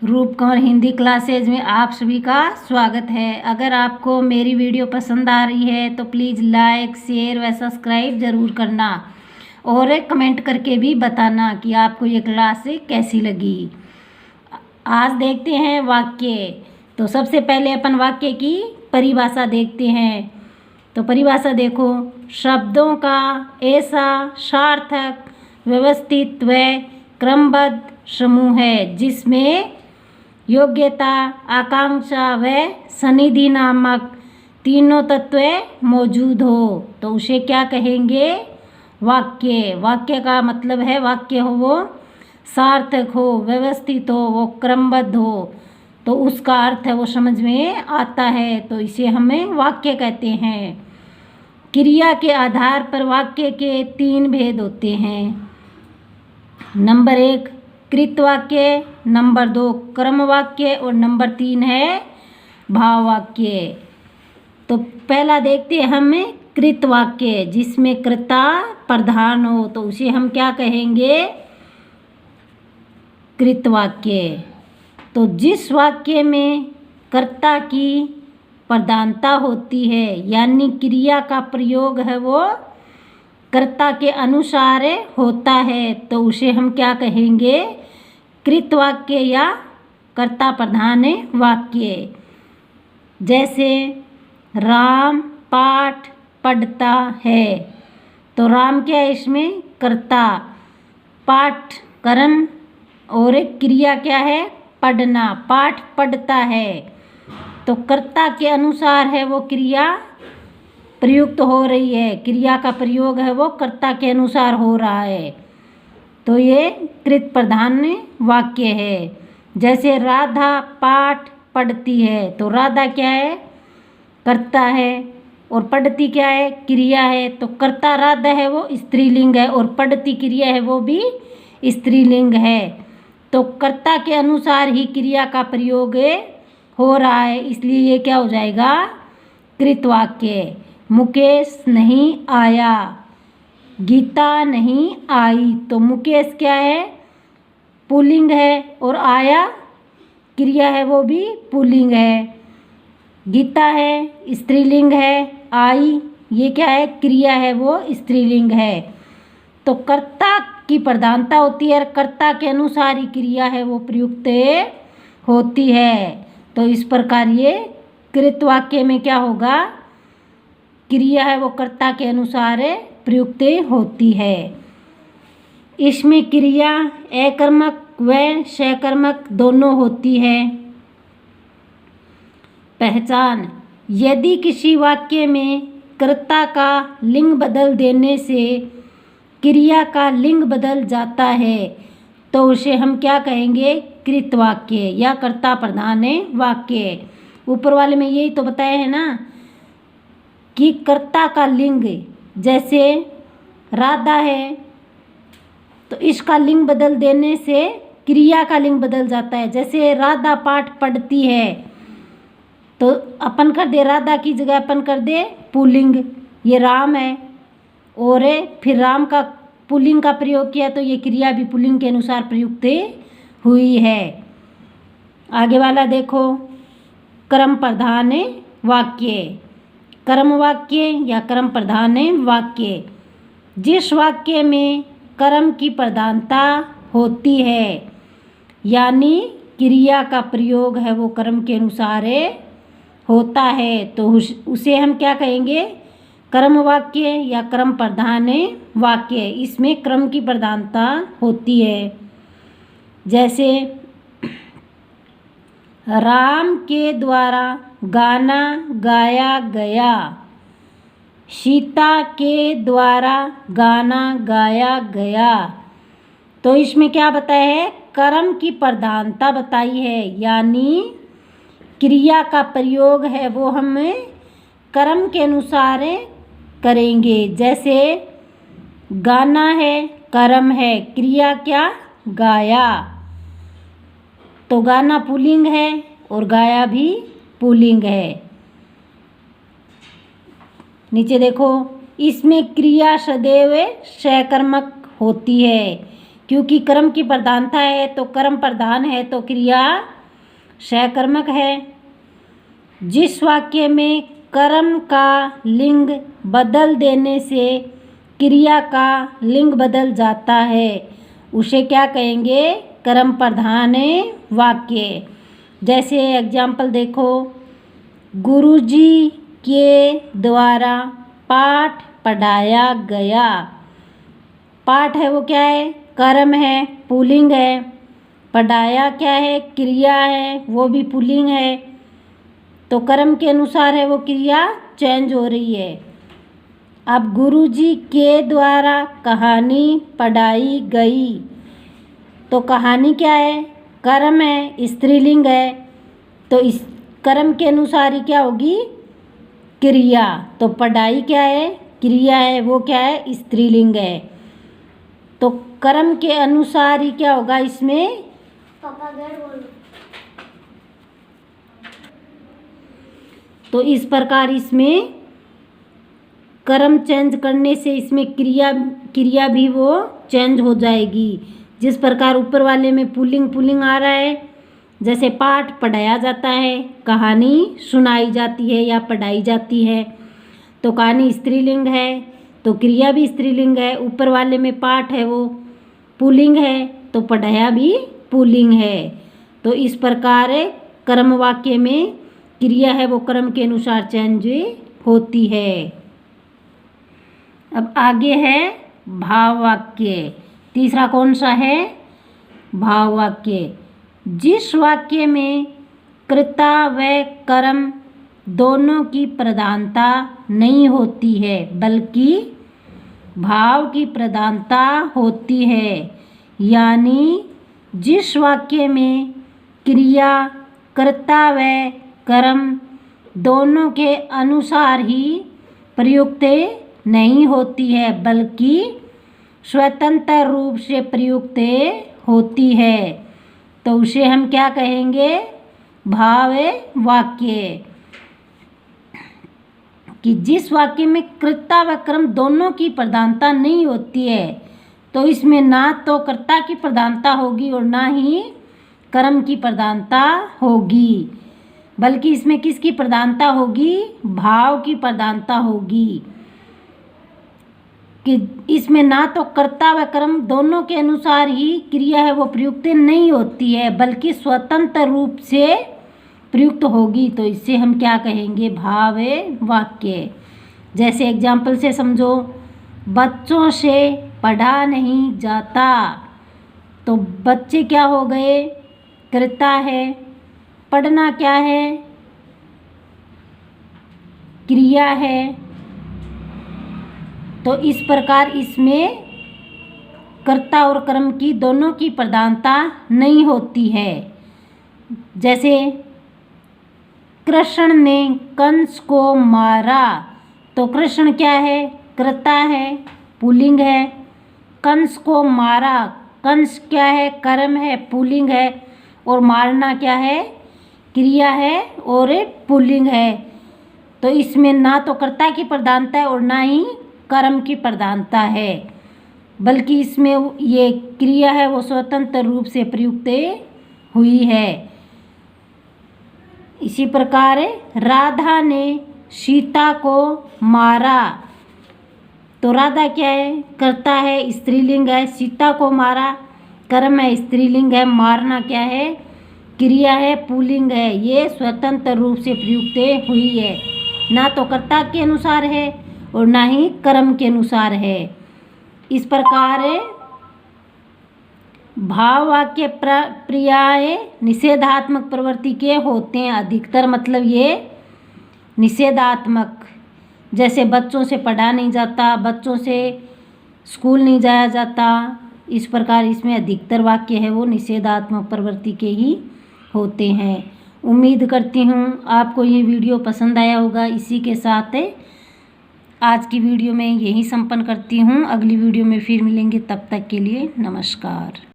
रूपकौर Hindi classes में आप सभी का स्वागत है। अगर आपको मेरी वीडियो पसंद आ रही है तो प्लीज़ लाइक, शेयर व सब्सक्राइब ज़रूर करना और कमेंट करके भी बताना कि आपको ये क्लास कैसी लगी। आज देखते हैं वाक्य। तो सबसे पहले अपन वाक्य की परिभाषा देखते हैं। तो परिभाषा देखो, शब्दों का ऐसा सार्थक, व्यवस्थित व क्रमबद्ध समूह है जिसमें योग्यता, आकांक्षा व सनिधि नामक तीनों तत्व मौजूद हो तो उसे क्या कहेंगे? वाक्य। वाक्य का मतलब है वाक्य हो वो सार्थक हो, व्यवस्थित हो, वो क्रमबद्ध हो तो उसका अर्थ है वो समझ में आता है तो इसे हमें वाक्य कहते हैं। क्रिया के आधार पर वाक्य के 3 भेद होते हैं। नंबर 1 कृत वाक्य, नंबर 2 क्रम वाक्य और नंबर 3 है भाव वाक्य। तो पहला देखते हैं हमें कृत वाक्य, जिसमें कर्ता प्रधान हो तो उसे हम क्या कहेंगे? कृत वाक्य। तो जिस वाक्य में कर्ता की प्रधानता होती है यानी क्रिया का प्रयोग है वो कर्ता के अनुसार होता है तो उसे हम क्या कहेंगे? कृत वाक्य या कर्ता प्रधान वाक्य। जैसे राम पाठ पढ़ता है तो राम क्या है इसमें? कर्ता, पाठ कर्म और क्रिया क्या है? पढ़ना, पाठ पढ़ता है तो कर्ता के अनुसार है वो क्रिया प्रयुक्त हो रही है, क्रिया का प्रयोग है वो कर्ता के अनुसार हो रहा है तो ये कृत प्रधान वाक्य है। जैसे राधा पाठ पढ़ती है तो राधा क्या है? कर्ता है और पढ़ती क्या है? क्रिया है तो कर्ता राधा है वो स्त्रीलिंग है और पढ़ती क्रिया है वो भी स्त्रीलिंग है तो कर्ता के अनुसार ही क्रिया का प्रयोग हो रहा है इसलिए ये क्या हो जाएगा? कृत वाक्य। मुकेश नहीं आया, गीता नहीं आई तो मुकेश क्या है? पुल्लिंग है और आया क्रिया है वो भी पुल्लिंग है। गीता है स्त्रीलिंग है, आई ये क्या है? क्रिया है वो स्त्रीलिंग है तो कर्ता की प्रधानता होती है, कर्ता के अनुसार ही क्रिया है वो प्रयुक्त होती है तो इस प्रकार ये कृत वाक्य में क्या होगा? क्रिया है वो कर्ता के अनुसार प्रयुक्त होती है। इसमें क्रिया अकर्मक व सकर्मक दोनों होती है। पहचान, यदि किसी वाक्य में कर्ता का लिंग बदल देने से क्रिया का लिंग बदल जाता है तो उसे हम क्या कहेंगे? कृत वाक्य या कर्ता प्रधान वाक्य। ऊपर वाले में यही तो बताया है ना कि कर्ता का लिंग, जैसे राधा है तो इसका लिंग बदल देने से क्रिया का लिंग बदल जाता है। जैसे राधा पाठ पढ़ती है तो अपन कर दे राधा की जगह अपन कर दे पुल्लिंग, ये राम है और फिर राम का पुल्लिंग का प्रयोग किया तो ये क्रिया भी पुल्लिंग के अनुसार प्रयुक्त हुई है। आगे वाला देखो, क्रम प्रधान वाक्य। कर्म वाक्य या क्रम प्रधान वाक्य, जिस वाक्य में कर्म की प्रधानता होती है यानी क्रिया का प्रयोग है वो कर्म के अनुसार होता है तो उसे हम क्या कहेंगे? कर्म वाक्य या क्रम प्रधान वाक्य। इसमें क्रम की प्रधानता होती है। जैसे राम के द्वारा गाना गाया गया, सीता के द्वारा गाना गाया गया तो इसमें क्या बताया है? कर्म की प्रधानता बताई है यानी क्रिया का प्रयोग है वो हम कर्म के अनुसार करेंगे। जैसे गाना है कर्म है, क्रिया क्या? गाया तो गाना पुल्लिंग है और गाया भी पुल्लिंग है। नीचे देखो, इसमें क्रिया सदैव सकर्मक होती है क्योंकि कर्म की प्रधानता है तो कर्म प्रधान है तो क्रिया सहकर्मक है। जिस वाक्य में कर्म का लिंग बदल देने से क्रिया का लिंग बदल जाता है उसे क्या कहेंगे? कर्म प्रधान वाक्य। जैसे एग्जाम्पल देखो, गुरुजी के द्वारा पाठ पढ़ाया गया। पाठ है वो क्या है? कर्म है, पुल्लिंग है। पढ़ाया क्या है? क्रिया है, वो भी पुल्लिंग है। तो कर्म के अनुसार है वो क्रिया चेंज हो रही है। अब गुरुजी के द्वारा कहानी पढ़ाई गई, तो कहानी क्या है? कर्म है, स्त्रीलिंग है। तो इस कर्म के अनुसार ही क्या होगी? क्रिया। तो पढ़ाई क्या है? क्रिया है, वो क्या है? स्त्रीलिंग है। तो कर्म के अनुसार ही क्या होगा इसमें? तो इस प्रकार इसमें कर्म चेंज करने से इसमें क्रिया भी वो चेंज हो जाएगी। जिस प्रकार ऊपर वाले में पुल्लिंग आ रहा है, जैसे पाठ पढ़ाया जाता है, कहानी सुनाई जाती है या पढ़ाई जाती है, तो कहानी स्त्रीलिंग है तो क्रिया भी स्त्रीलिंग है। ऊपर वाले में पाठ है वो पुल्लिंग है तो पढ़ाया भी पुल्लिंग है। तो इस प्रकार कर्म वाक्य में क्रिया है वो कर्म के अनुसार चेंज होती है। अब आगे है भाव वाक्य। तीसरा कौन सा है? भाव वाक्य। जिस वाक्य में कर्ता व कर्म दोनों की प्रधानता नहीं होती है बल्कि भाव की प्रधानता होती है, यानी जिस वाक्य में क्रिया कर्ता व कर्म दोनों के अनुसार ही प्रयुक्त नहीं होती है बल्कि स्वतंत्र रूप से प्रयुक्त होती है, तो उसे हम क्या कहेंगे? भाव वाक्य। कि जिस वाक्य में कर्ता व कर्म दोनों की प्रधानता नहीं होती है तो इसमें ना तो कर्ता की प्रधानता होगी और ना ही कर्म की प्रधानता होगी, बल्कि इसमें किसकी प्रधानता होगी? भाव की प्रधानता होगी। कि इसमें ना तो कर्ता व कर्म दोनों के अनुसार ही क्रिया है वो प्रयुक्त नहीं होती है बल्कि स्वतंत्र रूप से प्रयुक्त होगी, तो इससे हम क्या कहेंगे? भाव वाक्य। जैसे एग्जाम्पल से समझो, बच्चों से पढ़ा नहीं जाता, तो बच्चे क्या हो गए? कर्ता है। पढ़ना क्या है? क्रिया है। तो इस प्रकार इसमें कर्ता और कर्म की दोनों की प्रधानता नहीं होती है। जैसे कृष्ण ने कंस को मारा, तो कृष्ण क्या है? कर्ता है, पुल्लिंग है। कंस को मारा, कंस क्या है? कर्म है, पुल्लिंग है। और मारना क्या है? क्रिया है और पुल्लिंग है। तो इसमें ना तो कर्ता की प्रधानता है और ना ही कर्म की प्रधानता है, बल्कि इसमें ये क्रिया है वो स्वतंत्र रूप से प्रयुक्त हुई है। इसी प्रकार राधा ने सीता को मारा, तो राधा क्या है? कर्ता है, स्त्रीलिंग है। सीता को मारा, कर्म है, स्त्रीलिंग है। मारना क्या है? क्रिया है, पुल्लिंग है। ये स्वतंत्र रूप से प्रयुक्त हुई है, ना तो कर्ता के अनुसार है और ना ही कर्म के अनुसार है। इस प्रकार भाव वाक्य पर्याय निषेधात्मक प्रवृत्ति के होते हैं अधिकतर, मतलब ये निषेधात्मक। जैसे बच्चों से पढ़ा नहीं जाता, बच्चों से स्कूल नहीं जाया जाता, इस प्रकार इसमें अधिकतर वाक्य है वो निषेधात्मक प्रवृत्ति के ही होते हैं। उम्मीद करती हूँ आपको ये वीडियो पसंद आया होगा। इसी के साथ आज की वीडियो में यही संपन्न करती हूँ। अगली वीडियो में फिर मिलेंगे, तब तक के लिए नमस्कार।